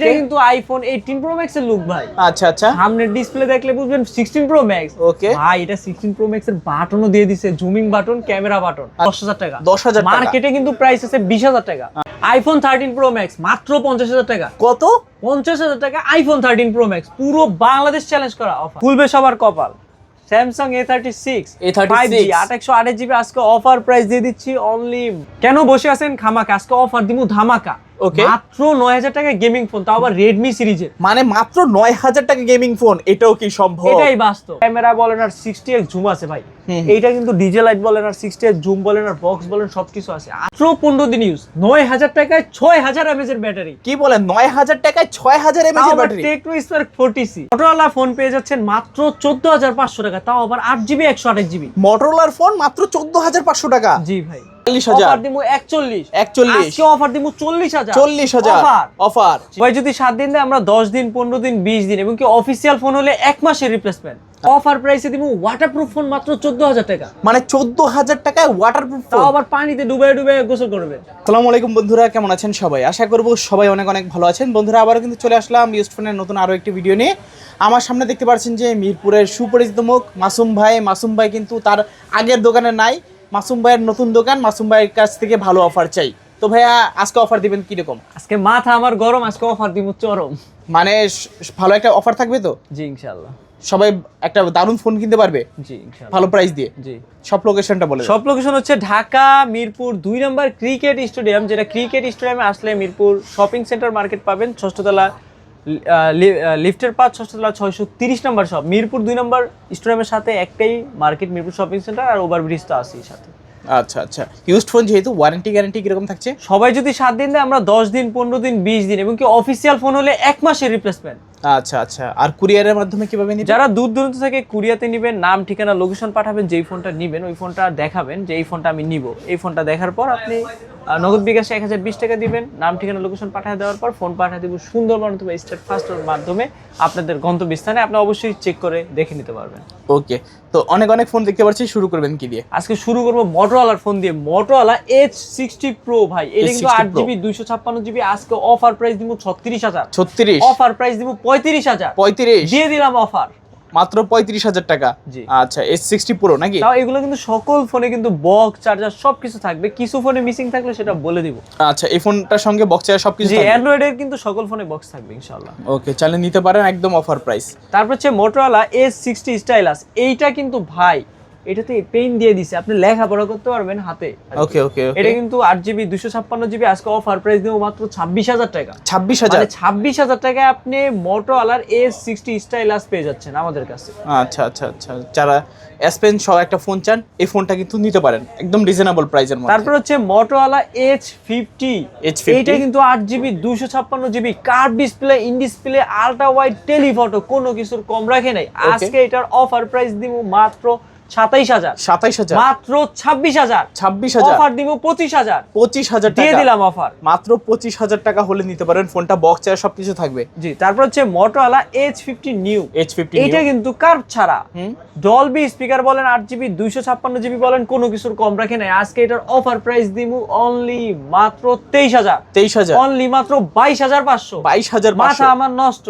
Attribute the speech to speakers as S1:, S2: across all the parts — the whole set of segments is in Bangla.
S1: এটা কিন্তু আইফোন 18 প্রো ম্যাক্স এর লুক ভাই।
S2: আচ্ছা আচ্ছা,
S1: সামনের ডিসপ্লে দেখলে বুঝবেন 16 প্রো ম্যাক্স।
S2: ওকে
S1: ভাই এটা 16 প্রো ম্যাক্স এর বাটনও দিয়ে দিছে, জুমিং বাটন, ক্যামেরা বাটন। 10,000 টাকা।
S2: 10,000 টাকা।
S1: মার্কেটে কিন্তু প্রাইস আছে 20,000 টাকা। আইফোন 13 প্রো ম্যাক্স মাত্র 50,000 টাকা।
S2: কত?
S1: 50,000 টাকা আইফোন 13 প্রো ম্যাক্স, পুরো বাংলাদেশ চ্যালেঞ্জ করা অফার। খুলবে সবার কপাল। স্যামসাং A36 5G 828GB আজকে অফার প্রাইস দিয়ে দিচ্ছি অনলি। কেন বসে আছেন খামাকা, আজকে অফার দিমু ধামাকা।
S2: ওকে,
S1: মাত্র 9,000 টাকা গেমিং ফোন, তাও আবার রেডমি সিরিজের।
S2: মানে মাত্র 9,000 টাকা গেমিং ফোন, এটাও কি সম্ভব?
S1: এটাই বাস্তব। ক্যামেরা বলেন আর 60x জুম আছে ভাই। এইটা কিন্তু ডিজে লাইট বলেন আর 60x জুম বলেন আর বক্স বলেন সবকিছু আছে। মাত্র 15 দিন ইউজ, 9,000 টাকায় 6,000 mAh এর ব্যাটারি।
S2: কি বলেন, 9,000 টাকায় 6,000 mAh এর battery?
S1: Tecno Spark 40C Motorola phone পেয়ে যাচ্ছেন মাত্র 14,500 টাকা, তাও আবার 8GB 128GB।
S2: মোটরোলার ফোন মাত্র 14,500 টাকা।
S1: জি ভাই।
S2: 40,000
S1: অফার দিমু 41
S2: আজকে
S1: অফার দিমু 40,000
S2: 40,000 অফার।
S1: ভাই যদি 7 দিন দেয় আমরা 10 দিন 15 দিন 20 দিন, এবং কি অফিসিয়াল ফোন হলে 1 মাসের রিপ্লেসমেন্ট। অফার প্রাইসে দিমু ওয়াটারপ্রুফ ফোন মাত্র 14,000 টাকা।
S2: মানে 14,000 টাকায় ওয়াটারপ্রুফ ফোন,
S1: তাও আবার পানিতে ডুবাই ডুবাই গোসল করবেন।
S2: আসসালামু আলাইকুম বন্ধুরা, কেমন আছেন সবাই? আশা করব সবাই অনেক অনেক ভালো আছেন। বন্ধুরা আবারও কিন্তু চলে আসলাম ইউজড ফোনের নতুন আরো একটি ভিডিও নিয়ে। আমার সামনে দেখতে পাচ্ছেন যে মিরপুরের সুপরিচিত মুখ মাসুম ভাই। মাসুম ভাই কিন্তু তার আগের দোকানে নাই, মাসুম ভাইয়ের নতুন দোকান। মাসুম ভাইয়ের কাছ থেকে ভালো অফার চাই। তো ভাইয়া আজকে অফার দিবেন কি রকম?
S1: আজকে মাথা আমার গরম, আজকে অফার দিমু চরম।
S2: মানে ভালো একটা অফার থাকবে তো?
S1: জি ইনশাআল্লাহ।
S2: সবাই একটা দারুণ ফোন কিনতে পারবে
S1: জি ইনশাআল্লাহ,
S2: ভালো প্রাইস দিয়ে।
S1: জি।
S2: সব লোকেশনটা বলে
S1: সব লোকেশন হচ্ছে ঢাকা মিরপুর 2 নম্বর ক্রিকেট স্টেডিয়াম, যেটা ক্রিকেট স্টেডিয়ামে আসলে মিরপুর শপিং সেন্টার মার্কেট পাবেন। ষষ্ঠতলা লিফটের পাঁচ, ষষ্ঠতলা 630 নম্বর শপ। মিরপুর 2 নম্বর স্টেডিয়ামের সাথে একটাই মার্কেট, মিরপুর শপিং সেন্টার, আর ওভারব্রিজ তো আছেই সাথে।
S2: আচ্ছা আচ্ছা, ইউজড ফোন যেহেতু ওয়ারেন্টি গ্যারান্টি কিরকম থাকছে?
S1: সবাই যদি 7 দিন দেয় আমরা 10 দিন 15 দিন 20 দিন, এবং কি অফিসিয়াল ফোন হলে 1 মাসের রিপ্লেসমেন্ট।
S2: আচ্ছা আচ্ছা, আর কুরিয়ারের মাধ্যমে কিভাবে নিবেন?
S1: যারা দূর দূরান্ত থেকে কুরিয়াতে নেবেন, নাম ঠিকানা লোকেশন পাঠাবেন, যেই ফোনটা নেবেন ওই ফোনটা দেখাবেন যে এই ফোনটা আমি নিব। এই ফোনটা দেখার পর আপনি নগদ বিকাশে 1020 টাকা দিবেন। নাম ঠিকানা লোকেশন পাঠিয়ে দেওয়ার পর ফোন পাঠিয়ে দিব সুন্দরবন অথবা স্টেট ফাস্টের মাধ্যমে আপনাদের গন্তব্যস্থানে। আপনি অবশ্যই চেক করে দেখে নিতে পারবেন।
S2: ওকে, তো অনেক অনেক ফোন দেখতে পাচ্ছি, শুরু করবেন কি দিয়ে?
S1: আজকে শুরু করব মোটরোলার ফোন দিয়ে, মোটরোলা H60 Pro ভাই। এটা কিন্তু 8GB 256GB। আজকে অফার প্রাইস দিব 36,000।
S2: 36?
S1: অফার প্রাইস দিব 35,000।
S2: 35
S1: দিয়ে দিলাম অফার
S2: মাত্র 35,000 টাকা।
S1: জি।
S2: আচ্ছা, H60 Pro নাকি?
S1: তাও এগুলো কিন্তু সকল ফোনে কিন্তু বক্স চার্জার সবকিছু থাকবে। কিছু ফোনে মিসিং থাকলে সেটা বলে দিব।
S2: আচ্ছা, এই ফোনটার সঙ্গে বক্স চার্জার সবকিছু
S1: জি,
S2: থাকবে?
S1: অ্যান্ড্রয়েড এর কিন্তু সকল ফোনে বক্স থাকবে ইনশাআল্লাহ।
S2: ওকে, চাইলে নিতে পারেন, একদম অফার প্রাইস।
S1: তারপর হচ্ছে মোটরোলা S60 স্টাইলাস। এইটা কিন্তু ভাই এটাতে পেইন দিয়ে দিছে, আপনি লেখাপড়া করতে পারবেন হাতে।
S2: ওকে ওকে ওকে,
S1: এটা কিন্তু 8GB 256GB। আজকে অফার প্রাইস দেবো মাত্র 26,000 টাকা।
S2: 26,000?
S1: 26,000 টাকায় আপনি মোটরোলার S60 স্টাইলাস পেয়ে যাচ্ছেন আমাদের কাছে।
S2: আচ্ছা আচ্ছা আচ্ছা, যারা S Pen সহ একটা ফোন চান এই ফোনটা কিন্তু নিতে পারেন একদম রিজনেবল প্রাইসের মধ্যে।
S1: তারপর হচ্ছে মোটরোলা H50। এইটা কিন্তু 8GB 256GB curve display, in display, ultra wide, telephoto, কোনো কিছুর কম রাখে নাই। আজকে এটার অফার প্রাইস দিব মাত্র 27,000।
S2: 27,000?
S1: মাত্র 26,000।
S2: 26,000?
S1: অফার দিব 25,000।
S2: 25,000
S1: দিয়ে
S2: টাকা
S1: দিলাম অফার।
S2: মাত্র 25,000 টাকা হলে নিতে পারেন ফোনটা, বক্স চার্জার সবকিছু থাকবে।
S1: জি। তারপর হচ্ছে মোটরোলা H50 নিউ।
S2: H50
S1: এটা কিন্তু কার্ভ ছাড়া,
S2: হুম,
S1: ডলবি স্পিকার বলেন, 8GB 256GB বলেন, কোনো কিছুর কম রাখে নাই। আজকে এটার অফার প্রাইস দিব অনলি মাত্র 23,000।
S2: 23,000?
S1: অনলি মাত্র 22,500।
S2: 22,500?
S1: মাথা আমার নষ্ট।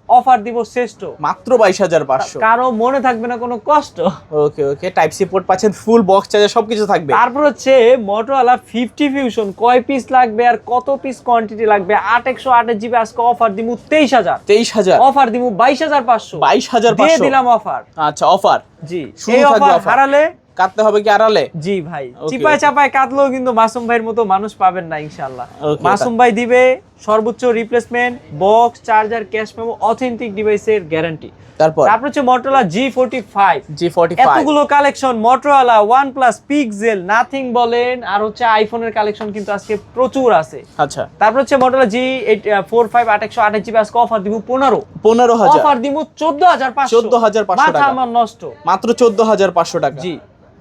S1: অফার দিব শ্রেষ্ঠ,
S2: মাত্র 22,500।
S1: কারো মনে থাকবে না কোনো কষ্ট।
S2: ওকে ওকে, টাইপ সি পোর্ট পাচ্ছেন, ফুল বক্স চার্জার সবকিছু থাকবে।
S1: তারপর হচ্ছে মোটরোলা 50 ফিউশন। কয় পিস লাগবে আর কত পিস কোয়ান্টিটি লাগবে? 8/128GB। আজকে অফার দিব 23,000।
S2: 23,000?
S1: অফার দিব 22,500।
S2: 22,500
S1: দিয়ে দিলাম অফার।
S2: আচ্ছা, অফার
S1: জি।
S2: শুরু
S1: এই
S2: থাকবে
S1: অফার
S2: offer।
S1: হারালে
S2: কাটতে হবে কি আড়ালে?
S1: জি ভাই,
S2: Okay,
S1: চিপায়
S2: okay.
S1: চাপায় কাটলেও কিন্তু মাসুম ভাইয়ের মতো মানুষ পাবেন না ইনশাআল্লাহ।
S2: Okay,
S1: মাসুম ভাই দিবে সর্বোচ্চ replacement, box, charger, cash memo, authentic ডিভাইসের গ্যারান্টি।
S2: তারপর
S1: হচ্ছে মোটরোলা G45।
S2: G45
S1: এতগুলো collection, Motorola, OnePlus, pixel, nothing বলেন, আর হচ্ছে আইফোনের কালেকশন কিন্তু আজকে প্রচুর আছে।
S2: আচ্ছা,
S1: তারপর হচ্ছে মোটরোলা G45 8/128GB। আজকে অফার দিব
S2: 15,000?
S1: অফার দিব 14,500।
S2: 14,500
S1: মাথা
S2: টাকা?
S1: আমার নষ্ট।
S2: মাত্র 14,500 টাকা?
S1: জি।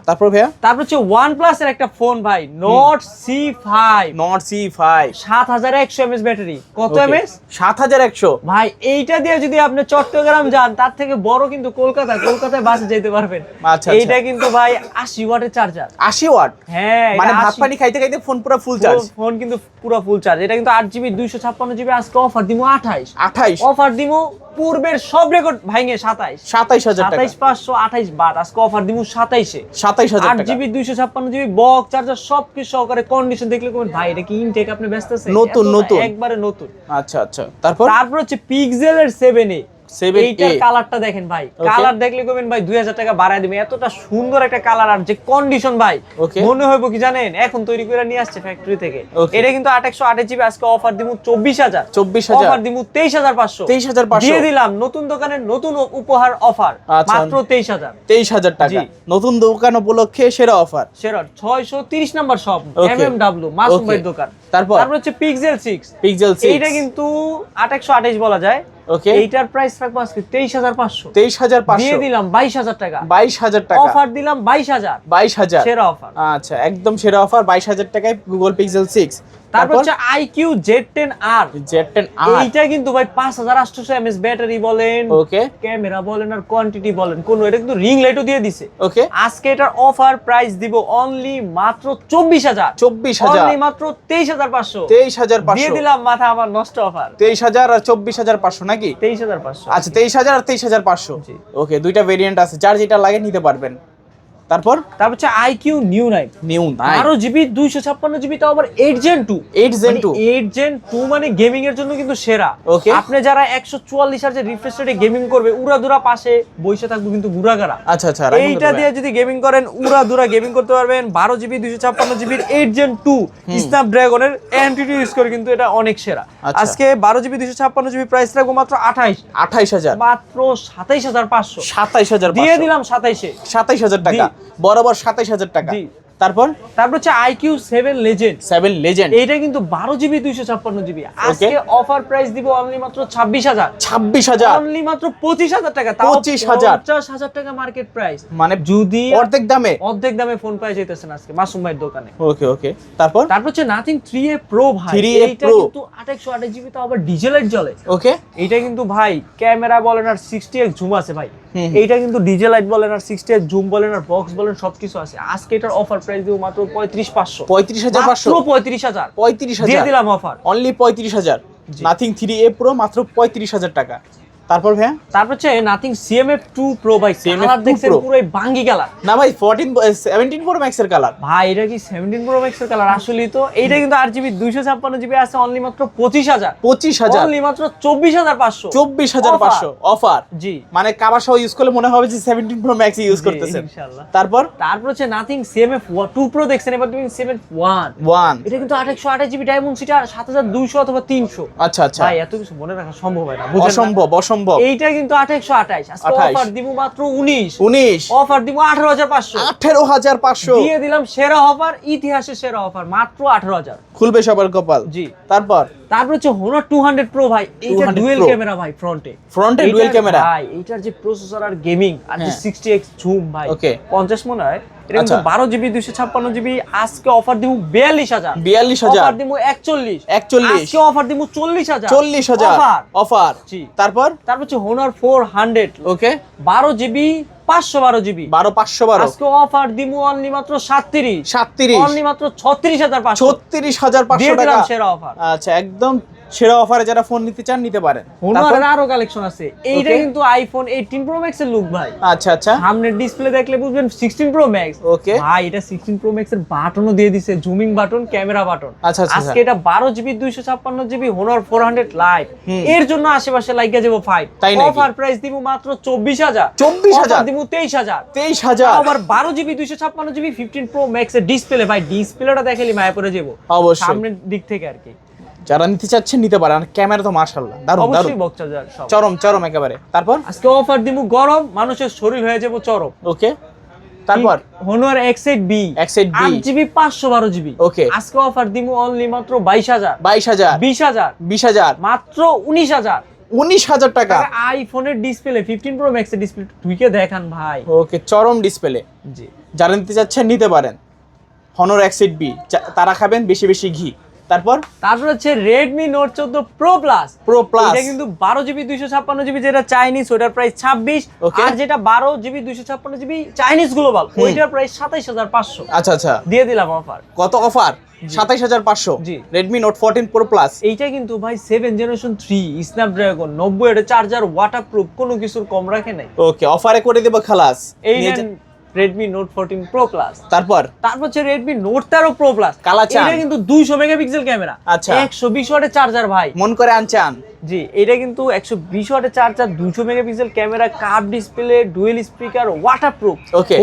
S2: তারপর ভাইয়া
S1: তারপর হচ্ছে OnePlus এর একটা ফোন ভাই, Nord C5,
S2: Nord C5
S1: 7100 mAh battery. কত
S2: Okay.
S1: এমএস?
S2: 7100।
S1: ভাই এইটা দিয়ে যদি আপনি চট্টগ্রাম যান, তার থেকে বড় কিন্তু কলকাতায় বাসে যেতে পারবেন।
S2: আচ্ছা,
S1: এইটা কিন্তু ভাই 80 ওয়াটের চার্জার।
S2: 80 ওয়াট?
S1: হ্যাঁ,
S2: মানে ভাত পানি খাইতে খাইতে ফোন পুরো ফুল চার্জ।
S1: ফোন কিন্তু পুরো ফুল চার্জ। এটা কিন্তু 8GB 256GB, আজকে অফার দিমু
S2: 28
S1: অফার দিমু পূর্বের সব রেকর্ড ভাঙে
S2: 27000 টাকা।
S1: 27528 বাট, আজকে অফার দিমু 27 এ
S2: 27000 টাকা।
S1: 8GB 256GB বক্স চার্জার সবকিছু সহকারে, কন্ডিশন দেখলে কোন ভাই এটা কি ইনটেক আপনি ব্যস্ত আছেন?
S2: নতুন
S1: একবারে নতুন।
S2: আচ্ছা আচ্ছা, তারপর
S1: হচ্ছে পিক্সেলের 7A।
S2: 7A
S1: এইটার কালারটা দেখেন ভাই, কালার দেখলে কবেন ভাই 2000 টাকা বাড়ায় দিবেন। এতটা সুন্দর একটা কালার, আর যে কন্ডিশন ভাই, মনে হইব কি জানেন এখন তৈরি করে নিয়ে আসছে ফ্যাক্টরি থেকে। এটা কিন্তু 8128GB, আজকে অফার দিমু 24000 অফার দিমু 23500 দিয়ে দিলাম। নতুন দোকানের নতুন উপহার অফার, মাত্র
S2: 23000 টাকা। নতুন দোকান উপলক্ষে সেরা অফার,
S1: সেরা 630 নাম্বার শপ MMW মাসুম ভাইয়ের দোকান। তারপর হচ্ছে পিক্সেল 6। এইটা কিন্তু 8128 বলা যায়।
S2: ওকে,
S1: এইটার প্রাইস রাখবো আজকে 23500 দিয়ে দিলাম 22000 টাকা।
S2: 22000 টাকা
S1: অফার দিলাম 22000 সেরা অফার।
S2: আচ্ছা, একদম সেরা অফার 22000 টাকায় গুগল পিক্সেল 6।
S1: তারপর হচ্ছে IQ Z10R। এইটা কিন্তু ভাই 5800 mAh ব্যাটারি বলেন, ওকে, ক্যামেরা বলেন আর কোয়ান্টিটি বলেন, কোন এটা কিন্তু রিং লাইটও দিয়ে দিছে।
S2: ওকে,
S1: আজকে এটার অফার প্রাইস দিব অনলি মাত্র 24000 অনলি মাত্র 23500 দিয়ে দিলাম। মাথা আমার নষ্ট অফার।
S2: 23000 আর 24500 নাকি?
S1: 23500।
S2: আচ্ছা, 23000 আর 23500। ওকে, দুইটা ভেরিয়েন্ট আছে, যার যেটা লাগে নিতে পারবেন। তারপর
S1: হচ্ছে IQ New 9 12GB 256GB, তাও আবার 8 Gen 2 মানে গেমিং এর জন্য কিন্তু সেরা। আপনি যারা 144 হার্জের রিফ্রেশ রেটে গেমিং করবে, উড়াদুরা পাশে বসে থাকবে কিন্তু গুড়াগাড়া।
S2: আচ্ছা আচ্ছা,
S1: এইটা দিয়ে যদি গেমিং করেন, উড়াদুরা গেমিং করতে পারবেন। 12GB 256GB 8 Gen 2 স্ন্যাপড্রাগনের entity use করে কিন্তু এটা অনেক সেরা। আজকে 12GB 256GB প্রাইস রাখবো মাত্র 28000 মাত্র 27500 দিয়ে দিলাম
S2: 27000 টাকা, বরাবর 27000 টাকা। তারপর
S1: হচ্ছে IQ7 Legend। এইটা কিন্তু 12GB 256GB, আজকে অফার প্রাইস দিব অনলি মাত্র 26000 অনলি মাত্র 25000 টাকা। তাও 50000 টাকা মার্কেট প্রাইস, মানে যদি অর্ধেক দামে ফোন পাই যাইতেছেন আজকে মাসুম ভাইয়ের দোকানে।
S2: ওকে, তারপর
S1: হচ্ছে নাথিং 3A Pro ভাই। এইটা কিন্তু 28GB, তাও আবার ডিজেল লাইট জ্বলে। ওকে, এইটা কিন্তু ভাই ক্যামেরা বলেন আর 60x জুম আছে ভাই। এইটা কিন্তু ডিজেল লাইট বলেন আর 60x জুম বলেন আর বক্স বলেন সবকিছু আছে। আজকে এটার অফার প্রাইস দিব মাত্র 35500 35000 দিয়ে দিলাম offer
S2: only 35000। Nothing 3A Pro মাত্র 35000 টাকা। তারপর ভাইয়া
S1: হচ্ছে নাথিং CMF2 Pro ভাই। কালার দেখছেন পুরো বাঙ্গি কালার
S2: না ভাই, 17 Pro Max এর কালার ভাই।
S1: এটা কি 17 Pro Max এর কালার? আসলেই তো। এইটা কিন্তু 8GB 256GB আছে অনলি মাত্র 25000 অনলি মাত্র 24500
S2: অফার। জি, মানে কাভার সহ ইউজ করলে মনে হবে যে 17 Pro Max ইউজ করতেছেন ইনশাআল্লাহ। তারপর
S1: হচ্ছে নাথিং CMF2 Pro দেখছেন, এবার তুমি CMF1 এটা কিন্তু 828GB ডায়মন্ড সিটা 7200 অথবা 300। আচ্ছা ভাই, এত কিছু মনে রাখা সম্ভব হয় না,
S2: অসম্ভব।
S1: এইটা কিন্তু 2828, আজকে অফার দিব মাত্র 19 অফার দিব 18500 দিয়ে দিলাম সেরা অফার, ইতিহাসের সেরা অফার মাত্র 18000।
S2: খুলবে সবার কপাল। জি, তারপর
S1: হচ্ছে Honor 200 Pro ভাই। এইটা ডুয়াল ক্যামেরা ভাই, ফ্রন্টে ডুয়াল ক্যামেরা ভাই। এইটার যে প্রসেসর আর গেমিং আর যে 60x জুম ভাই, 50 মনে হয়। এটা কিন্তু 12GB 256GB, আজকে অফার দিব 42000 অফার দিব 41 আজকে অফার দিব 40000
S2: অফার। জি, তারপর
S1: হচ্ছে Honor 400 ওকে 12GB 512GB 512 আজকে অফার দিমু অনলি মাত্র 37 অনলি মাত্র 36500 টাকা সেরা অফার।
S2: আচ্ছা, একদম সেরা অফারে যারা ফোন নিতে চান নিতে পারেন।
S1: Honor আরো কালেকশন আছে। এইটা কিন্তু iPhone 18 Pro Max এর লুক ভাই। আচ্ছা, সামনের ডিসপ্লে দেখলে বুঝবেন 16 Pro Max। ওকে ভাই, এটা 16 Pro Max এর বাটনও দিয়ে দিয়েছে, জুমিং বাটন, ক্যামেরা বাটন। আজকে এটা 12GB 256GB Honor 400 Lite এর জন্য আশেপাশে লাইগা যাবো ফাইট। অফার প্রাইস দিব মাত্র 24000 দিব 23000 আবার 12GB 256GB 15 Pro Max এর ডিসপ্লে ভাই। ডিসপ্লেটা দেখেলি মায়া পড়ে যাবো অবশ্যই, সামনের দিক থেকে আর কি।
S2: যারা নিতে চাচ্ছেন নিতে পারেন, ক্যামেরা তো মাশাআল্লাহ দারুণ
S1: অবশ্যই বক্স চার্জার সব
S2: চরম একেবারে। তারপর
S1: আজকে অফার দিমু গরম, মানুষের শরীর হয়ে যাবে চরম।
S2: ওকে, তারপর
S1: Honor X8B 8GB 512GB ওকে আজকে অফার দিমু অনলি মাত্র 22000 মাত্র 19000
S2: 19,000 টাকা।
S1: আইফোনের ডিসপ্লে 15 প্রো ম্যাক্সের ডিসপ্লে ঢুকে দেখান ভাই।
S2: ওকে, চরম ডিসপ্লে।
S1: জি,
S2: যারা নিতে চাচ্ছেন নিতে পারেন। Honor Exit B, তারা খাবেন বেশি বেশি ঘি। তারপর
S1: হচ্ছে Redmi Note 14 Pro Plus। এটা কিন্তু 12GB 256GB, যেটা চাইনিজ ওটার প্রাইস 26,
S2: Okay.
S1: আর যেটা 12GB 256GB চাইনিজ গ্লোবাল ওইটার প্রাইস 27500।
S2: আচ্ছা আচ্ছা,
S1: দিয়ে দিলাম অফার।
S2: কত অফার? 27500।
S1: জি।
S2: Redmi Note 14 Pro Plus।
S1: এইটা কিন্তু ভাই 7 জেনারেশন 3 স্ন্যাপড্রাগন 90 এর চার্জার, ওয়াটারপ্রুফ, কোনো কিছুর কম রাখে নাই।
S2: ওকে, অফারে করে দেব খালাস।
S1: এই নেন Redmi Note 14 Pro Plus।
S2: তারপর
S1: হচ্ছে Redmi Note 13 Pro Plus।
S2: Kalachan.
S1: এটা কিন্তু 200 মেগাপিক্সেল ক্যামেরা,
S2: আচ্ছা।
S1: 120 ওয়াটের চার্জার ভাই।
S2: মন করে আনচান।
S1: জি, এটা কিন্তু 120 ওয়াটের charger, 200 megapixel camera, curve display, dual speaker, waterproof,
S2: Okay.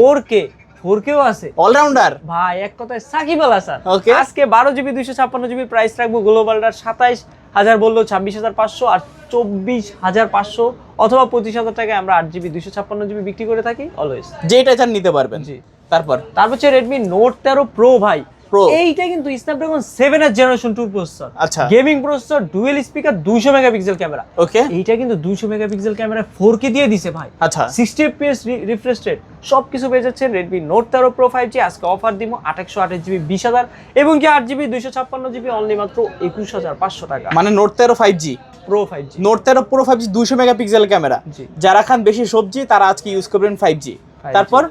S1: 4Kও আছে
S2: অলরাউন্ডার
S1: ভাই, এক কথায় সাকিব আল হাসান।
S2: Okay.
S1: আজকে 12GB 256GB প্রাইস রাখবো গ্লোবালটার 27000 বললো 26500, আর 24500 অথবা 25000 টাকায় আমরা 8GB 256GB বিক্রি করে থাকি অলওয়েজ।
S2: যেটা চান নিতে পারবেন।
S1: জি।
S2: তারপর
S1: হচ্ছে Redmi Note 13 Pro ভাই।
S2: Pro।
S1: এইটা কিন্তু Snapdragon 7 এর জেনারেশন 2 প্রসেসর,
S2: আচ্ছা।
S1: Gaming processor, dual speaker, 200 megapixel camera.
S2: Okay,
S1: এইটা কিন্তু 200 মেগাপিক্সেল ক্যামেরা 4K দিয়ে দিছে ভাই।
S2: আচ্ছা।
S1: 60 fps রিফ্রেশ রেট, সবকিছু পেয়ে যাচ্ছেন Redmi Note 13 Pro 5G। আজকে অফার দিব 828GB 20000, এবং কি 8GB 256GB অনলি মাত্র 21500 টাকা।
S2: মানে Note 13 5G
S1: Pro 5G।
S2: Note 13 Pro 5G 200 megapixel camera.
S1: জি।
S2: যারা খান বেশি সবজি তারা আজকে ইউজ করবেন 5G। তারপর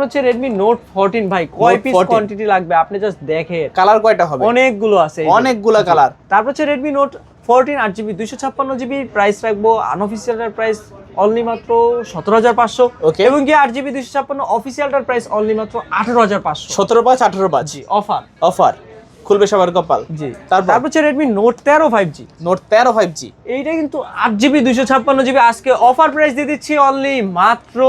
S1: হচ্ছে Redmi Note 14 ভাই। কয়
S2: Note
S1: পিস
S2: 14
S1: কোয়ান্টিটি লাগবে আপনি জাস্ট দেখেন,
S2: কালার কয়টা হবে?
S1: অনেকগুলো আছে,
S2: অনেকগুলা কালার।
S1: হচ্ছে Redmi Note 14 8GB 256GB price রাখবো আনঅফিসিয়ালটার প্রাইস অনলি মাত্র 17500,
S2: Okay.
S1: এবং কি 8GB 256 অফিসিয়ালটার প্রাইস অনলি মাত্র 18500।
S2: 17 18
S1: জি, অফার।
S2: অফার খুলবে সবার কপাল।
S1: জি।
S2: তারপর
S1: হচ্ছে Redmi Note 13 5G।
S2: Note 13 5G
S1: এইটা কিন্তু 8GB 256GB আজকে অফার প্রাইস দিয়ে দিচ্ছি অনলি মাত্র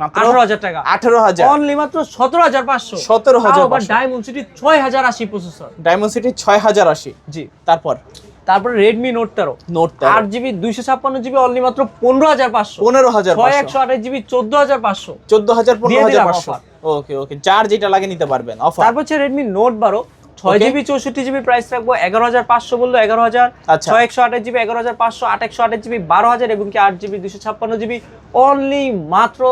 S1: 18000 টাকা।
S2: 18000,
S1: অনলি মাত্র 17500।
S2: 17500।
S1: আবার Dimensity 6080 প্রসেসর।
S2: Dimensity 6080।
S1: জি।
S2: তারপর
S1: Redmi Note 13
S2: Note 13
S1: 8GB 256GB only মাত্র 15500।
S2: 15500।
S1: 6128GB 14500।
S2: 14000
S1: দিয়ে দিলাম
S2: 15500।
S1: offer।
S2: ওকে ওকে, যার যেটা লাগে নিতে পারবেন। অফার।
S1: হচ্ছে Redmi Note 12 6GB 64GB price রাখবো 11500 বললো 11000।
S2: আচ্ছা।
S1: 6128GB 11500, 8128GB 12000, এবং কি 8GB 256GB অনলি মাত্র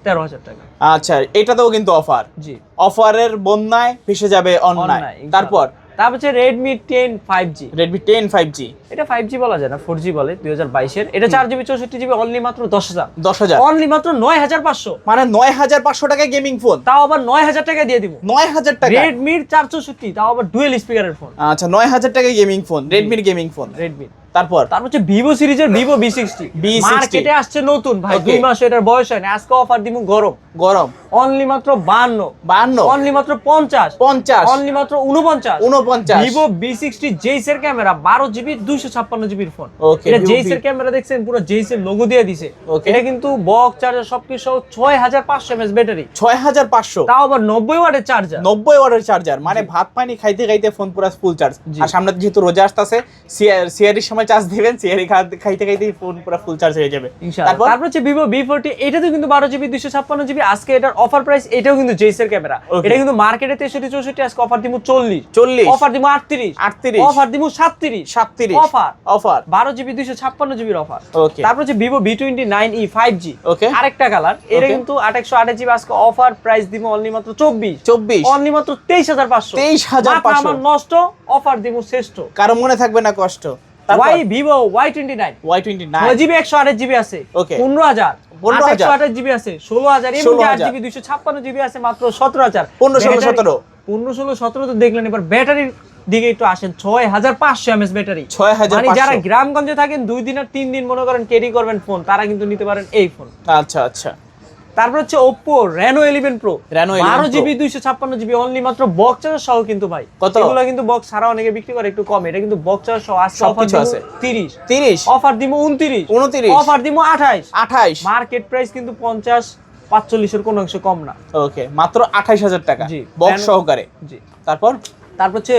S1: 13000 টাকা।
S2: আচ্ছা, এটাতেও কিন্তু অফার।
S1: জি।
S2: অফারের বন্যায় ভেসে যাবে অনলাইন।
S1: অনলাইন,
S2: তারপর
S1: হচ্ছে Redmi 10 5G।
S2: Redmi 10 5G
S1: এটা 5G বলা যায় না, 4G বলে 2022 এর। এটা 4GB 64GB অনলি মাত্র 10000।
S2: 10000,
S1: অনলি মাত্র 9500।
S2: মানে 9500 টাকা গেমিং ফোন।
S1: তাও আবার 9000 টাকা দিয়ে দিব।
S2: 9000 টাকা
S1: Redmi 464, তাও আবার ডুয়েল স্পিকারের ফোন।
S2: আচ্ছা, 9000 টাকা গেমিং ফোন, Redmi এর গেমিং ফোন।
S1: Redmi।
S2: তারপর
S1: হচ্ছে Vivo সিরিজের Vivo V60। মার্কেটে আসছে নতুন ভাই,
S2: Okay.
S1: 2 মাস এটার বয়স হয় না। আজকে অফার দিব গরম অনলি মাত্র 52, অনলি মাত্র 50,
S2: 50,
S1: অনলি মাত্র 49।
S2: 49।
S1: Vivo V60 জেইস এর ক্যামেরা 12GB 256GB এর ফোন।
S2: Okay,
S1: এটা
S2: Vivo
S1: জেইস এর ক্যামেরা দেখছেন, পুরো জেইস এর লোগো দিয়ে দিছে।
S2: Okay.
S1: এটা কিন্তু বক্স চার্জার সবকিছু সহ 6500 mAh ব্যাটারি,
S2: 6500,
S1: তাও আবার 90 ওয়াটের চার্জার।
S2: 90 ওয়াটের চার্জার। মানে ভাত পানি খাইতে খাইতে ফোন পুরো ফুল চার্জ।
S1: জি।
S2: আর সামনে যেহেতু রোজা আসতেছে, সিয়ারির সময় চার্জ দিবেন, সিয়ারি খাইতে খাইতে ফোন পুরো ফুল চার্জ হয়ে যাবে।
S1: ইনশাআল্লাহ। তারপর হচ্ছে Vivo V40, এটাতেও কিন্তু 12GB 256GB আজকে এটার অফার প্রাইস। এটাও কিন্তু জেইস এর ক্যামেরা।
S2: Okay.
S1: এটা কিন্তু মার্কেটে 63 64, আজকে অফার দিব 40,
S2: 40,
S1: অফার দিব 38,
S2: 38,
S1: অফার দিব 37,
S2: 37
S1: offer
S2: offer.
S1: 12GB 256GB offer.
S2: ওকে।
S1: তারপর হচ্ছে Vivo V29e 5G।
S2: ওকে।
S1: আরেকটা কালার, এটা
S2: Okay.
S1: কিন্তু 828GB আজকে অফার প্রাইস দিব অনলি মাত্র 24, অনলি মাত্র 23500।
S2: 23500।
S1: মাথা আমার নষ্ট, অফার দিব শ্রেষ্ঠ।
S2: কারো মনে থাকবে না কষ্ট।
S1: Vivo Y29
S2: Y29
S1: 6GB 128GB আছে,
S2: Okay.
S1: 15000,
S2: 15000,
S1: 128GB আছে 16000, এবং 8GB 256GB আছে মাত্র 17000।
S2: 15 16 17,
S1: 15 16 17 তো দেখলেন। এবার ব্যাটারির দিকে একটু আসেন। 6500 mAh ব্যাটারি।
S2: 6500।
S1: মানে যারা গ্রামগঞ্জে থাকেন 2 দিন আর 3 দিন মনে করেন ক্যারি করবেন ফোন, তারা কিন্তু নিতে পারেন এই ফোন।
S2: আচ্ছা আচ্ছা।
S1: তারপর হচ্ছে Oppo Reno 11 Pro, 12GB 256GB only মাত্র বক্স চার্জার সহ কিন্তু ভাই।
S2: কত?
S1: এগুলো কিন্তু বক্স ছাড়া অনেকে বিক্রি করে একটু কম, এটা কিন্তু বক্স চার্জার সহ। আজকে অফার
S2: সবকিছু
S1: দিব
S2: আছে।
S1: 30,
S2: 30,
S1: অফার দিব 29,
S2: 29,
S1: অফার দিব 28।
S2: 28।
S1: মার্কেট প্রাইস কিন্তু 50 45 এর কোনো অংশ কম না।
S2: ওকে, মাত্র 28000 টাকা
S1: জি।
S2: বক্স সহকারে।
S1: জি।
S2: তারপর
S1: হচ্ছে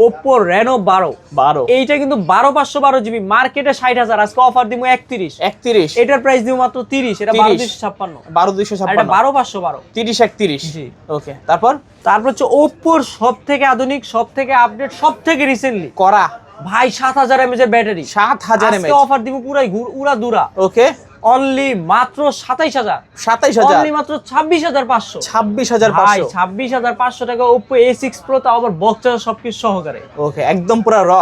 S1: Oppo Reno 12, এইটা কিন্তু 12512GB, মার্কেটে 60000, আজকে অফার দিব 31,
S2: 31,
S1: এটার প্রাইস দিব মাত্র 30, এটা 12256,
S2: 12256,
S1: এটা 12512,
S2: 30 31।
S1: জি।
S2: ওকে, তারপর
S1: হচ্ছে Oppo সব থেকে আধুনিক, সব থেকে আপডেট, সব থেকে রিসেন্টলি
S2: করা
S1: ভাই 7000 mAh এর ব্যাটারি,
S2: 7000
S1: আজকে
S2: mAh।
S1: অফার দিব পুরাই উড়া দুরা,
S2: ওকে,
S1: অনলি মাত্র 27000,
S2: 27000,
S1: অনলি মাত্র 26500,
S2: 26500।
S1: 26500 টাকা Oppo A6 Pro, তা আবার বক্স চার্জার সবকিছু সহকারে।
S2: ওকে, একদম পুরো র।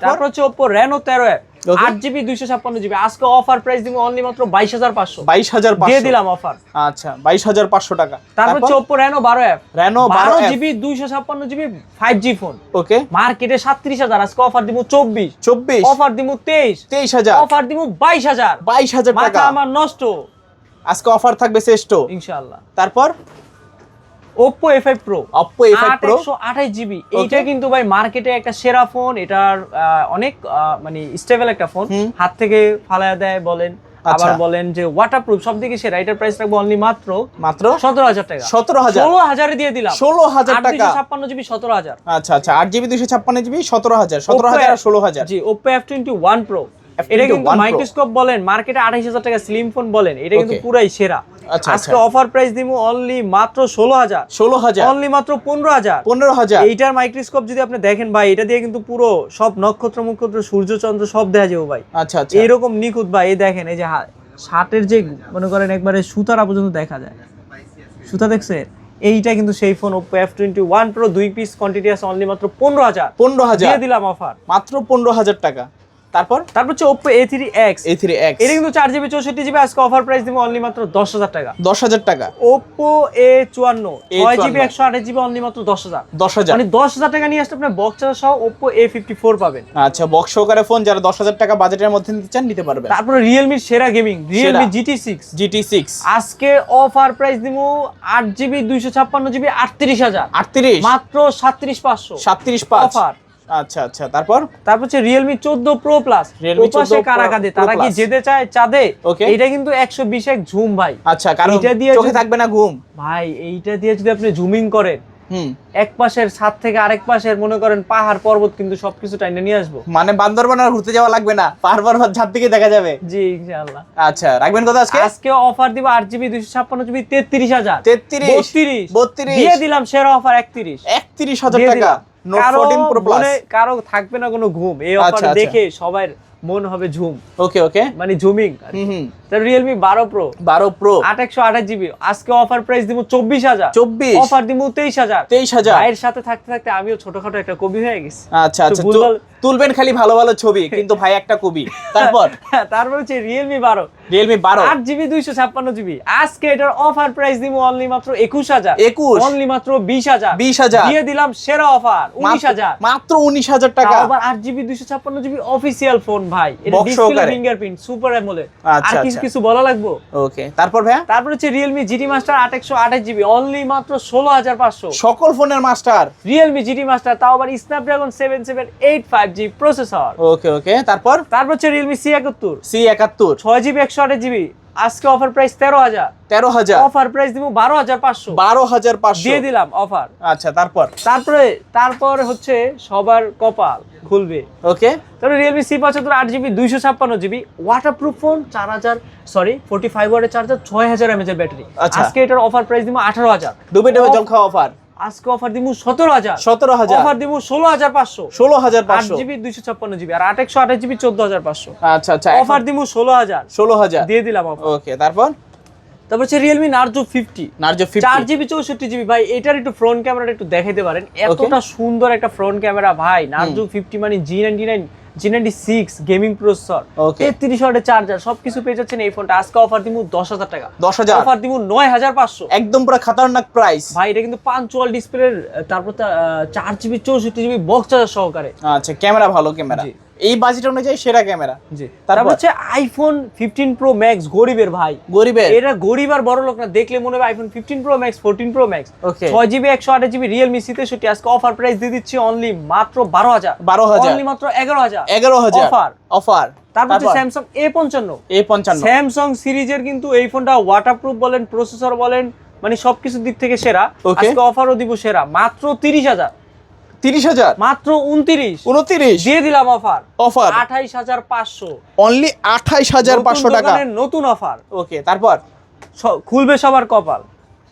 S1: তারপর হচ্ছে Oppo Reno 13F,
S2: Okay.
S1: 8GB 256GB, আজকে অফার প্রাইস দিব অনলি মাত্র 22500,
S2: 22500
S1: দিয়ে দিলাম অফার।
S2: আচ্ছা, 22500 টাকা।
S1: তারপর হচ্ছে Oppo Reno 12F,
S2: Reno 12F,
S1: 12GB 256GB 5G ফোন,
S2: ওকে,
S1: মার্কেটে 37000, আজকে অফার দিব 24, অফার দিব
S2: 23000,
S1: অফার দিব 22000,
S2: 22000 টাকা।
S1: মাথা আমার নষ্ট,
S2: আজকে অফার থাকবে শ্রেষ্ঠ
S1: ইনশাআল্লাহ।
S2: তারপর
S1: Oppo A5 Pro,
S2: Oppo A5 Pro,
S1: 128GB, এইটা কিন্তু ভাই মার্কেটে একটা সেরা ফোন, এটার অনেক মানে স্টেবল একটা ফোন, হাত থেকে ফালায়া দেয় বলেন, আবার বলেন যে ওয়াটারপ্রুফ, সব দিকে সেরা। এটার প্রাইস রাখবো অনলি মাত্র 17000 টাকা,
S2: 17000
S1: এ দিয়ে দিলাম,
S2: 16000 টাকা,
S1: 256GB 17000।
S2: আচ্ছা আচ্ছা, 8GB 256GB 17000, 17000 আর 16000।
S1: জি, Oppo F21 Pro, এটা কিন্তু মাইক্রোস্কোপ বলেন, মার্কেটে 28000 টাকা স্লিম ফোন বলেন, এটা কিন্তু পুরাই সেরা।
S2: আচ্ছা,
S1: আজকে অফার প্রাইস দিব অনলি মাত্র 16000, অনলি মাত্র 15000। এইটার মাইক্রোস্কোপ যদি আপনি দেখেন ভাই, এটা দিয়ে কিন্তু পুরো সব নক্ষত্র মুক্ষত্র সূর্য চন্দ্র সব দেখা যাবে ভাই।
S2: আচ্ছা আচ্ছা,
S1: এরকম নিখুঁত ভাই। এই দেখেন, এই যে শার্টের যে মনে করেন একবারে সুতারা পর্যন্ত দেখা যায়, সুতা দেখছে, এইটা কিন্তু সেই phone Oppo F21 Pro, 2 piece quantity আছে, অনলি মাত্র 15000 দিয়ে দিলাম অফার,
S2: মাত্র 15000 টাকা। তারপর
S1: হচ্ছে Oppo A3X, এটা কিন্তু 4GB 64GB, আজকে অফার প্রাইস দিব অনলি মাত্র 10000 টাকা,
S2: 10000 টাকা।
S1: Oppo A54, 6GB 128GB, only মাত্র 10000,
S2: 10000,
S1: মানে 10000 টাকা নিয়ে আসলে আপনি বক্স চার্জার সহ Oppo A54 পাবেন।
S2: আচ্ছা, বক্স সহকারে ফোন যারা 10000 টাকা বাজেটের মধ্যে নিতে চান নিতে পারবেন।
S1: তারপরে Realme সেরা গেমিং, Realme GT6, আজকে অফার প্রাইস দিব 8GB 256GB 38000, মাত্র 37500,
S2: 37500
S1: অফার।
S2: আচ্ছা আচ্ছা, তারপর
S1: হচ্ছে Realme 14 Pro Plus,
S2: Realme 14
S1: কারা কাঁদে, তারা কি যেতে চায় চাঁদে,
S2: Okay.
S1: এটা কিন্তু 120x জুম ভাই।
S2: আচ্ছা, কারণ
S1: এইটা দিয়ে
S2: চোখে থাকবে না ঘুম
S1: ভাই, এইটা দিয়ে যদি আপনি জুমিং করেন, এক পাশের ছাদ থেকে আরেক পাশের মনে করেন পাহাড় পর্বত কিন্তু সবকিছু টাইনে নিয়ে আসবো,
S2: মানে বান্দরবান আর ঘুরতে যাওয়া লাগবে না, পাহাড় পর্বত ছাদ থেকে দেখা যাবে।
S1: জি ইনশাআল্লাহ।
S2: আচ্ছা, রাখবেন কত আজকে?
S1: আজকে অফার দিব 8GB 256GB 33000,
S2: 32
S1: দিয়ে দিলাম সেরা অফার
S2: 31000 টাকা। নোট 14 Pro Plus,
S1: কারো থাকবে না কোনো ঘুম, এই অফার দেখে সবার মন হবে ঝুম,
S2: ওকে ওকে,
S1: মানে জুমিং। তার Realme 12 Pro, 828GB, আজকে অফার প্রাইস দিব 24000, অফার দিব 23000। ভাইয়ের সাথে থাকতে থাকতে আমিও ছোটখাটো একটা কবি হয়ে গেছি।
S2: আচ্ছা আচ্ছা, তুলবেন খালি ভালো ভালো ছবি, কিন্তু ভাই একটা কবি।
S1: তারপর হচ্ছে Realme 12, 8GB 256GB, আজকে এটার অফার প্রাইস দিব অনলি মাত্র 21000, অনলি মাত্র 20000 দিয়ে দিলাম সেরা অফার 19000,
S2: মাত্র 19000 টাকা।
S1: আবার 8GB 256GB অফিশিয়াল ফোন ভাই, এটা ডিসপ্লে ফিঙ্গারপ্রিন্ট সুপার অ্যামোলেড, আর কিছু বলা লাগবে?
S2: ওকে, তারপর ভাই,
S1: তারপর হচ্ছে Realme GT Master 828GB, only মাত্র 16500,
S2: সকল ফোনের মাস্টার
S1: Realme GT Master, তাও আবার Snapdragon 778 5G প্রসেসর।
S2: ওকে ওকে, তারপর
S1: হচ্ছে Realme C71,
S2: 6GB
S1: 128GB, আজকে অফার প্রাইস 13000, অফার প্রাইস দিব 12500 দিয়ে দিলাম অফার।
S2: আচ্ছা,
S1: তারপরে হচ্ছে সবার কপাল খুলবে।
S2: ওকে,
S1: তারপরে Realme C75 8GB 256GB, waterproof phone, 45 ওয়াটের চার্জার, 6000 mAh এর ব্যাটারি, আজকে এটার অফার প্রাইস দিব 18000,
S2: ডুবে জল খাওয়া অফার।
S1: আজকে অফার দিব 17000, অফার দিব 16500, 8GB 256GB, আর 828GB 14500।
S2: আচ্ছা আচ্ছা,
S1: অফার দিব 16000 দিয়ে দিলাম অফার।
S2: ওকে, তারপর
S1: হচ্ছে Realme Narzo 50, 4GB 64GB, ভাই এটার একটু ফ্রন্ট ক্যামেরাটা একটু দেখাইতে পারেন, এতটা সুন্দর একটা ফ্রন্ট ক্যামেরা ভাই। Narzo 50 মানে G96 গেমিং প্রসেসর, 33 ওয়াটের চার্জার, সবকিছু পেয়ে যাচ্ছেন এই ফোনটা। আজকে অফার দিব 10000 টাকা, অফার দিব 9500,
S2: একদম পুরো খতরনাক প্রাইস
S1: ভাই। এটা কিন্তু পাঞ্চুয়াল ডিসপ্লে, তারপর 4GB 64GB বক্স চার্জার সহকারে।
S2: আচ্ছা, ক্যামেরা ভালো, ক্যামেরা এই বাজেট অনুযায়ী সেরা ক্যামেরা।
S1: জি, তারপর হচ্ছে iPhone 15 Pro Max, গরিবের ভাই, এটা গরিব আর বড় লোক না, দেখলে মনে হবে iPhone 15 Pro Max 14 Pro Max, 6GB 128GB Realme C63, আজকে অফার প্রাইস দিয়ে দিচ্ছি অনলি মাত্র 12000, অনলি মাত্র 11000 অফার। তারপর হচ্ছে Samsung A55, স্যামসাং সিরিজের কিন্তু এই ফোনটা ওয়াটারপ্রুফ বলেন, প্রসেসর বলেন, মানে সবকিছু দিক থেকে সেরা। আজকে অফারও দিব সেরা, মাত্র 30000, মাত্র 29 দিয়ে দিলাম অফার 28500,
S2: অনলি 28500 টাকা,
S1: নতুন অফার।
S2: ওকে, তারপর
S1: খুলবে সবার কপাল।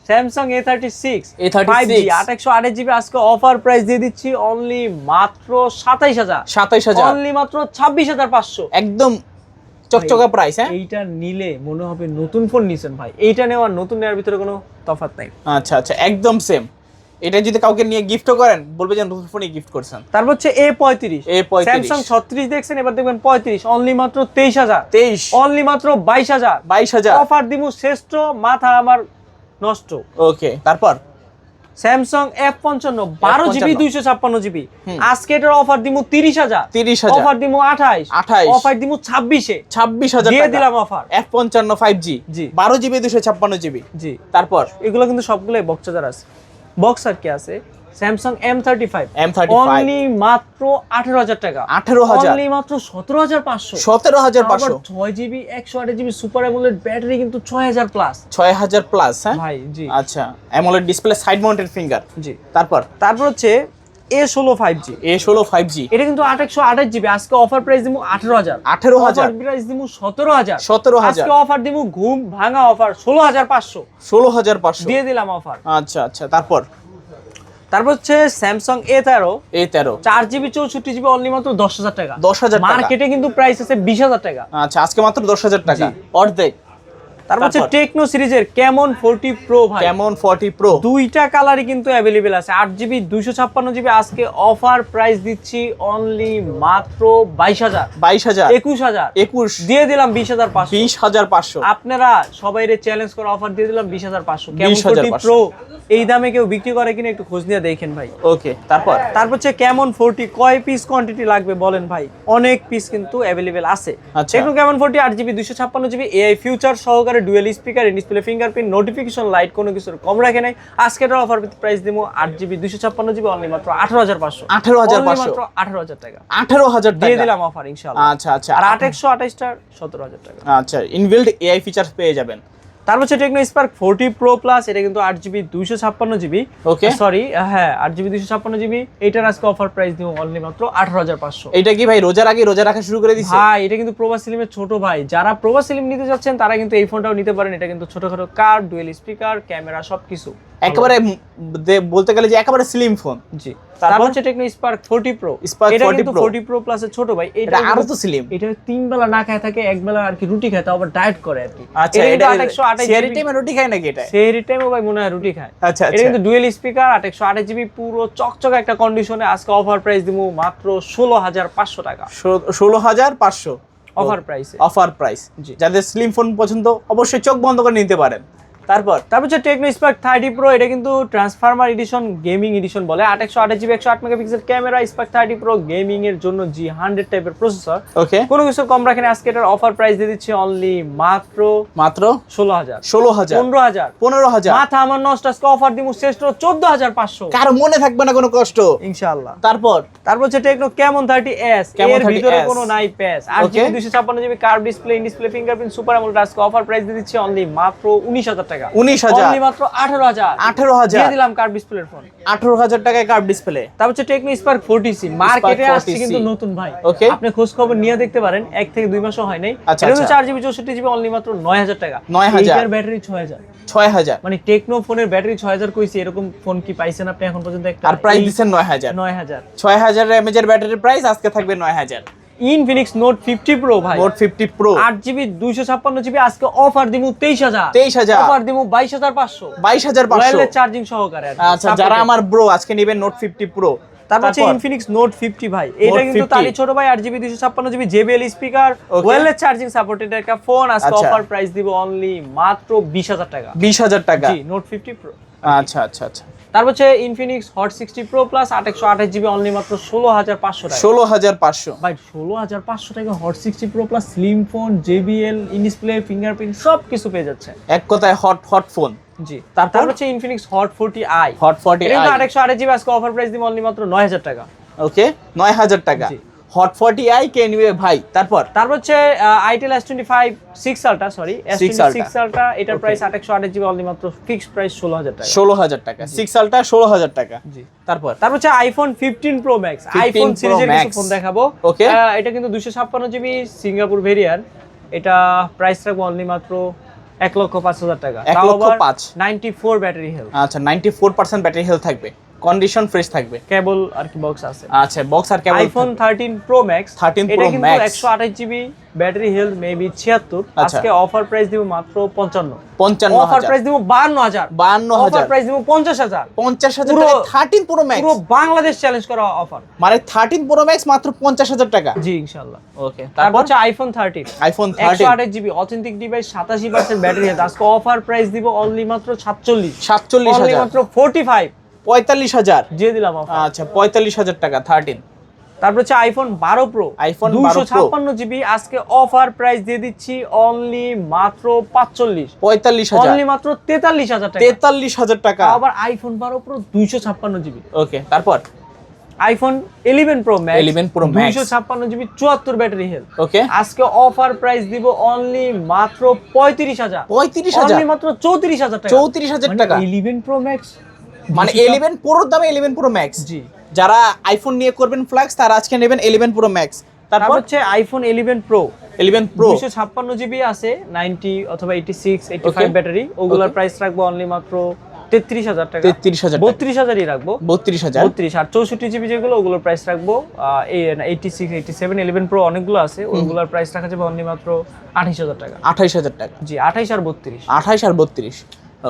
S1: Samsung A36
S2: A36
S1: 5G 828GB আজকে অফার প্রাইস দিয়ে দিচ্ছি অনলি মাত্র 27000 অনলি মাত্র 26500
S2: একদম চকচকা প্রাইস। হ্যাঁ,
S1: এইটা নিলে মনে হবে নতুন ফোন নিছেন ভাই। এইটা নেওয়ার নতুন নেওয়ার ভিতরে কোনো তফাৎ নাই।
S2: আচ্ছা আচ্ছা, একদম সেম। এটা যদি কাউকে নিয়ে গিফটও করেন বলবে যে নতুন ফোনই গিফট করছেন।
S1: তারপর হচ্ছে A35 স্যামসাং 36 দেখছেন, এবার দেখবেন 35 অনলি মাত্র 23000 অনলি মাত্র 22000 অফার দিমু শ্রেষ্ঠ, মাথা আমার নষ্ট।
S2: ওকে, তারপর
S1: স্যামসাং F55 12GB 256GB আজকে এটার অফার দিমু 30000 অফার দিমু 28 অফার দিমু
S2: 26000
S1: দিয়ে দিলাম অফার।
S2: F55 5G
S1: জি
S2: 12GB 256GB।
S1: জি,
S2: তারপর
S1: এগুলো কিন্তু সবগুলোই বক্সার আছে। বক্সার কি আছে? স্যামসাং M35 অনলি মাত্র 18000 টাকা,
S2: 18000
S1: অনলি মাত্র 17500 6GB 128GB super AMOLED battery কিন্তু 6000 প্লাস
S2: 6000 প্লাস। হ্যাঁ
S1: ভাই জি।
S2: আচ্ছা, AMOLED display, side mounted finger.
S1: জি,
S2: তারপর
S1: হচ্ছে A16 5G
S2: A16 5G
S1: এটা কিন্তু 828GB আজকে অফার প্রাইস দিমু 18000 অফার প্রাইস দিমু 17000 আজকে অফার দিমু ঘুম ভাঙা অফার 16500 দিয়ে দিলাম অফার।
S2: আচ্ছা আচ্ছা, তারপর
S1: হচ্ছে Samsung A13 4GB 64GB only মাত্র 10000 টাকা।
S2: 10000 টাকা,
S1: মার্কেটে কিন্তু প্রাইস আছে 20000 টাকা।
S2: আচ্ছা, আজকে মাত্র 10000 টাকা, অর্ধেক।
S1: হচ্ছে টেকনো সিরিজের ক্যামন 40 প্রো ভাই,
S2: ক্যামন 40 প্রো
S1: দুইটা কালারই কিন্তু अवेलेबल আছে। 8GB 256GB আজকে অফার প্রাইস দিচ্ছি অনলি মাত্র 22000 21000 দিয়ে দিলাম 20500 আপনারা সবাইরে চ্যালেঞ্জ করে অফার দিয়ে দিলাম 20500 ক্যামন 40 প্রো এই দামে কেউ বিক্রি করে কিনা একটু খোঁজ নিয়ে দেখেন ভাই।
S2: ওকে, তারপর
S1: হচ্ছে ক্যামন 40 কয় পিস কোয়ান্টিটি লাগবে বলেন ভাই, অনেক পিস কিন্তু अवेलेबल আছে। Tecno Camon 40 8GB 256GB AI feature সহকারে dual speaker, display fingerprint, notification light, কোনো কিছুর কম রাখে নাই। আজকে এটার অফার প্রাইস দিমু 8GB 256GB অনলি মাত্র 18500 মাত্র 18000 টাকা
S2: 18000 টাকা
S1: দিয়ে দিলাম অফার ইনশাআল্লাহ।
S2: আচ্ছা আচ্ছা,
S1: আর 8128 টার 17000 টাকা।
S2: আচ্ছা, ইনবিল্ড এআই ফিচারস পেয়ে যাবেন।
S1: হচ্ছে টেকনো স্পার্ক 40 প্রো প্লাস, এটা কিন্তু 8GB 256GB।
S2: ওকে,
S1: সরি, হ্যাঁ 8GB 256GB। এটার আজকে অফার প্রাইস দিমু অনলি মাত্র 18500।
S2: এটা কি ভাই রোজার আগে রোজা রাখা শুরু করে দিছে?
S1: ভাই এটা কিন্তু প্রবাস সিলিমের ছোট ভাই, যারা প্রবাস সিলিম নিতে যাচ্ছেন তারা কিন্তু এই ফোনটাও নিতে পারেন। এটা কিন্তু ছোটখাটো কার, ডুয়াল স্পিকার, ক্যামেরা সবকিছু
S2: একেবারে বলতে গেলে যে একেবারে স্লিম ফোন।
S1: জি, তারপর হচ্ছে টেকনো স্পার্ক 40 প্রো। এটা কিন্তু 40 প্রো প্লাসের ছোট ভাই, এটা
S2: আরো তো স্লিম।
S1: এটা তিন বেলা না খায় থাকে, এক বেলা আর কি রুটি খায়, তাও আবার ডায়েট করে আর কি।
S2: আচ্ছা, এটা 828 সেরি টাইমে রুটি খায় নাকি? এটা
S1: সেরি টাইমে ভাই মনে হয় রুটি খায়।
S2: আচ্ছা আচ্ছা,
S1: এটা কিন্তু ডুয়াল স্পিকার 828GB পুরো চকচকে একটা কন্ডিশনে আজকে অফার প্রাইস দিমু মাত্র 16500 টাকা
S2: 16500
S1: অফার প্রাইসে।
S2: Offer price. যাদের স্লিম ফোন পছন্দ অবশ্যই চোখ বন্ধ করে নিতে পারেন। তারপর
S1: হচ্ছে টেকনো স্পার্ক 30 প্রো। এটা কিন্তু ট্রান্সফরমার এডিশন, গেমিং এডিশন বলে। 828GB 108 megapixel camera, spark 30 pro gaming এর জন্য G100 টাইপের প্রসেসর। ওকে, কোনো কিছু কম রাখেন। আজকে এটার অফার প্রাইস দিয়ে দিচ্ছি অনলি মাত্র 16000 15000 মাথা আমার নষ্ট। আজকে অফার দিমু শ্রেষ্ঠ 14500।
S2: কার মনে থাকবে না কোনো কষ্ট
S1: ইনশাআল্লাহ।
S2: তারপর
S1: হচ্ছে টেকনো ক্যামন 30s, এর ভিতরে কোনো নাই প্যাচ। 8GB 256GB curve display, in display fingerprint, super AMOLED. আজকে অফার প্রাইস দিয়ে দিচ্ছি অনলি মাত্র 19000 টাকা
S2: 19000
S1: অনলি মাত্র 18000 দিয়ে দিলাম কার্ভ ডিসপ্লের ফোন
S2: 18000 টাকায় কার্ভ ডিসপ্লে।
S1: হচ্ছে টেকনো স্পার্ক 40C মার্কেটে আসছে কিন্তু নতুন ভাই।
S2: ওকে,
S1: আপনি খোঁজ খবর নিয়ে দেখতে পারেন, 1 থেকে 2 মাসও হয় নাই। এটা হচ্ছে 4GB 64GB অনলি মাত্র 9000 টাকা
S2: 9000
S1: এর ব্যাটারি
S2: 6000
S1: মানে টেকনো ফোনের ব্যাটারি 6000 কইছি, এরকম ফোন কি পাইছেন আপনি এখন পর্যন্ত একটা?
S2: আর প্রাইস দিবেন 9000 6000 mAh এর ব্যাটারির প্রাইস আজকে থাকবে 9000।
S1: ইনফিনিক্স নোট 50 প্রো ভাই,
S2: নোট 50 প্রো
S1: 8GB 256GB আজকে অফার দিমু 23000 অফার দিমু 22500 ওয়্যারলেস চার্জিং সহকারে।
S2: আচ্ছা, যারা আমার ব্রো আজকে নেবেন নোট 50 প্রো।
S1: হচ্ছে ইনফিনিক্স নোট 50 ভাই, এটা কিন্তু তারই ছোট ভাই। 8GB 256GB JBL speaker, wireless charging supported একটা ফোন। আজকে অফার প্রাইস দিব অনলি মাত্র 20000 টাকা
S2: 20000 টাকা
S1: জি, নোট 50 প্রো।
S2: আচ্ছা আচ্ছা আচ্ছা,
S1: হচ্ছে Infinix hot 60 pro plus 828GB only মাত্র 16500 টাকা
S2: 16500
S1: ভাই 16500 টাকা hot 60 pro plus slim phone, JBL in display fingerprint সব কিছু পেয়ে যাচ্ছে এক
S2: কথায় হট ফোন।
S1: জি, তারপর হচ্ছে ইনফিনিক্স হট 40i। এটা 828GB আজকে অফার প্রাইস দিব অনলি মাত্র 9000 টাকা।
S2: ওকে, 9000 টাকা হট 40i কে নিবে ভাই। তারপর
S1: হচ্ছে itel S25 6 ultra, sorry S26 ultra, এটার প্রাইস 828GB অনলি মাত্র ফিক্সড প্রাইস 16000 টাকা 6 আলট্রা 16000 টাকা। জি, তারপর হচ্ছে আইফোন 15 প্রো ম্যাক্স, আইফোন সিরিজের কিছু ফোন দেখাবো।
S2: ওকে,
S1: এটা কিন্তু 256GB সিঙ্গাপুর ভেরিয়েন্ট। এটা প্রাইস রাখবো অনলি মাত্র 1,05,000 টাকা।
S2: 1,05,000
S1: 94 ব্যাটারি হেলথ।
S2: আচ্ছা 94% ব্যাটারি হেলথ থাকবে, কন্ডিশন ফ্রেশ থাকবে,
S1: কেবল আর কি বক্স আছে।
S2: আচ্ছা বক্স আর কেবল।
S1: আইফোন 13 প্রো ম্যাক্স,
S2: 13
S1: এটা
S2: প্রো
S1: কিন্তু
S2: max
S1: 128 GB battery health, maybe 76।
S2: আচ্ছা।
S1: আজকে অফার প্রাইস দিব মাত্র 55।
S2: 55,000
S1: অফার প্রাইস দিব 52,000।
S2: 52,000
S1: অফার প্রাইস দিব 50,000।
S2: 50,000
S1: পুরো-
S2: টাকা 13 প্রো ম্যাক্স,
S1: পুরো বাংলাদেশ চ্যালেঞ্জ করা অফার।
S2: মানে 13 প্রো ম্যাক্স মাত্র 50,000 টাকা।
S1: জি ইনশাআল্লাহ।
S2: ওকে,
S1: তারপর
S2: তারপর
S1: হচ্ছে iPhone 13,
S2: iPhone 13
S1: 128 GB authentic device, 87% battery health. আজকে অফার প্রাইস দিব অনলি মাত্র 47। অনলি
S2: 47,000,
S1: মাত্র 45
S2: 45,000।
S1: দিয়ে দিলাম অফার।
S2: আচ্ছা 45,000 টাকা 13।
S1: তারপর হচ্ছে iPhone 12 pro,
S2: iPhone 12 pro
S1: 256 GB, আজকে অফার প্রাইস দিয়ে দিচ্ছি অনলি মাত্র 45।
S2: 45,000,
S1: অনলি মাত্র 43,000 টাকা।
S2: 43,000 টাকা।
S1: আবার আইফোন 12 প্রো 256 জিবি।
S2: ওকে, তারপর
S1: iPhone 11 pro max,
S2: 11 Pro Max
S1: 256 GB, 74 battery health.
S2: Okay,
S1: আজকে অফার প্রাইস দিব অনলি মাত্র 35,000।
S2: 35,000,
S1: অনলি মাত্র 34,000 টাকা।
S2: 34,000 টাকা।
S1: 11 প্রো ম্যাক্স,
S2: মানে 11 প্রোর দামে 11 প্রো ম্যাক্স।
S1: জি।
S2: যারা আইফোন নিয়ে করবেন ফ্ল্যাক্স, তারা আজকে নেবেন 11 প্রো ম্যাক্স।
S1: তারপর
S2: তারপর
S1: হচ্ছে আইফোন 11 প্রো
S2: 11 প্রো
S1: 256 জিবি আছে, 90 অথবা 86 85
S2: Okay.
S1: ব্যাটারি, ওগুলোর
S2: Okay.
S1: প্রাইস রাখবো অনলি মাত্র 33,000 টাকা।
S2: 33,000 টাকা।
S1: 32,000ই রাখবো।
S2: 32,000।
S1: 32 আর 64 জিবি যেগুলো, ওগুলোর প্রাইস রাখবো 86 87 11 প্রো অনেকগুলো আছে, ওগুলোর প্রাইস রাখা যাবে অনলি মাত্র 28,000 টাকা।
S2: 28,000 টাকা।
S1: জি 28 আর 32।
S2: 28 আর 32।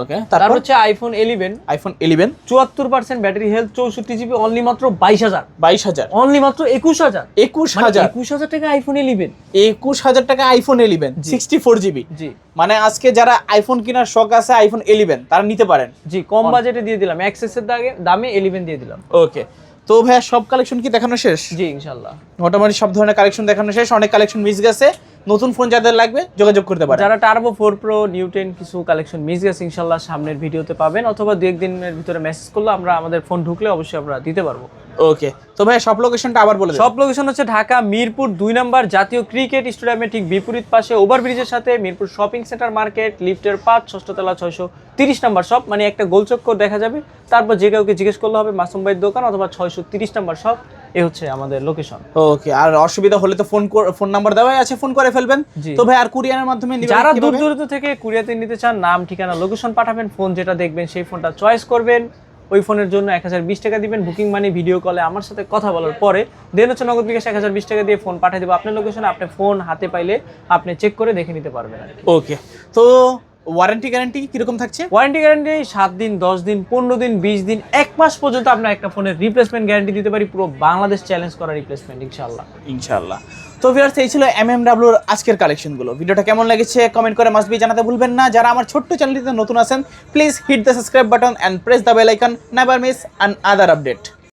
S2: ওকে,
S1: তারপর
S2: তারপর
S1: হচ্ছে iPhone 11,
S2: iPhone 11
S1: 74% battery health, 64 GB, only মাত্র 22,000।
S2: 22,000,
S1: অনলি মাত্র 21,000।
S2: 21,000,
S1: 21,000 টাকা আইফোন 11।
S2: 21,000 টাকা আইফোন 11 64 জিবি।
S1: জি
S2: মানে আজকে যারা আইফোন কেনার শখ আছে আইফোন 11 তারা নিতে পারেন।
S1: জি কম বাজেটে দিয়ে দিলাম, এক্সেসের দামে 11 দিয়ে দিলাম।
S2: ওকে, তো ভাইয়া সব কালেকশন কি দেখানো শেষ?
S1: জি ইনশাআল্লাহ।
S2: মোটামুটি সব ধরনের কালেকশন দেখানো শেষ, অনেক কালেকশন মিস গেছে। নতুন ফোন যাদের লাগবে যোগাযোগ করতে পারেন।
S1: যারা টার্বো 4 প্রো নিউটেন কিছু কালেকশন মিস গেছে, ইনশাআল্লাহ সামনের ভিডিওতে পাবেন, অথবা দু একদিনের ভিতরে মেসেজ করলে আমরা আমাদের ফোন ঢুকলে অবশ্যই আমরা দিতে পারবো।
S2: ওকে, তো ভাই সব লোকেশনটা আবার বলে দেন।
S1: সব লোকেশন হচ্ছে ঢাকা মিরপুর 2 নম্বর জাতীয় ক্রিকেট স্টেডিয়ামের ঠিক বিপরীত পাশে ওভারব্রিজের সাথে মিরপুর শপিং সেন্টার মার্কেট, লিফটের 5 ষষ্ঠ তলা 630 নম্বর শপ, মানে একটা গোলচক্কর দেখা যাবে। তারপর যে কাউকে জিজ্ঞেস করলে হবে মাসুম ভাইয়ের দোকান অথবা 630 নম্বর শপ, এই হচ্ছে আমাদের লোকেশন।
S2: ওকে, আর অসুবিধা হলে তো ফোন নাম্বার দেওয়াই আছে, ফোন করে ফেলবেন।
S1: জি।
S2: তো ভাই আর কুরিয়ারের মাধ্যমে নিবেন
S1: যারা দূর
S2: কিভাবে?
S1: দূরান্ত থেকে কুরিয়াতে নিতে চান, নাম ঠিকানা লোকেশন পাঠাবেন, ফোন যেটা দেখবেন সেই ফোনটা চয়েস করবেন, ওই ফোনের জন্য 1020 টাকা দিবেন বুকিং মানি, ভিডিও কলে আমার সাথে কথা বলার পরে দেন হচ্ছে নগদ বিকাশ 1020 টাকা দিয়ে ফোন পাঠিয়ে দেবো আপনার লোকেশনে। আপনি ফোন হাতে পাইলে আপনি চেক করে দেখে নিতে পারবেন আর কি।
S2: ওকে, তো ওয়ারেন্টি গ্যারান্টি কিরকম থাকছে?
S1: ওয়ারেন্টি গ্যারান্টি 7 দিন, 10 দিন, 15 দিন, 20 দিন, 1 মাস পর্যন্ত আমরা একটা ফোনের রিপ্লেসমেন্ট গ্যারান্টি দিতে পারি, পুরো বাংলাদেশ চ্যালেঞ্জ করা রিপ্লেসমেন্ট ইনশাআল্লাহ।
S2: ইনশাআল্লাহ। তো ভিউয়ার্স, এই ছিল এমএমডব্লিউর আজকের কালেকশনগুলো। ভিডিওটা কেমন লেগেছে কমেন্ট করে মাস্ট বি জানাতে ভুলবেন না। যারা আমার ছোট্ট চ্যানেলটিতে নতুন আছেন, please hit the subscribe button and press the bell icon, never miss another update.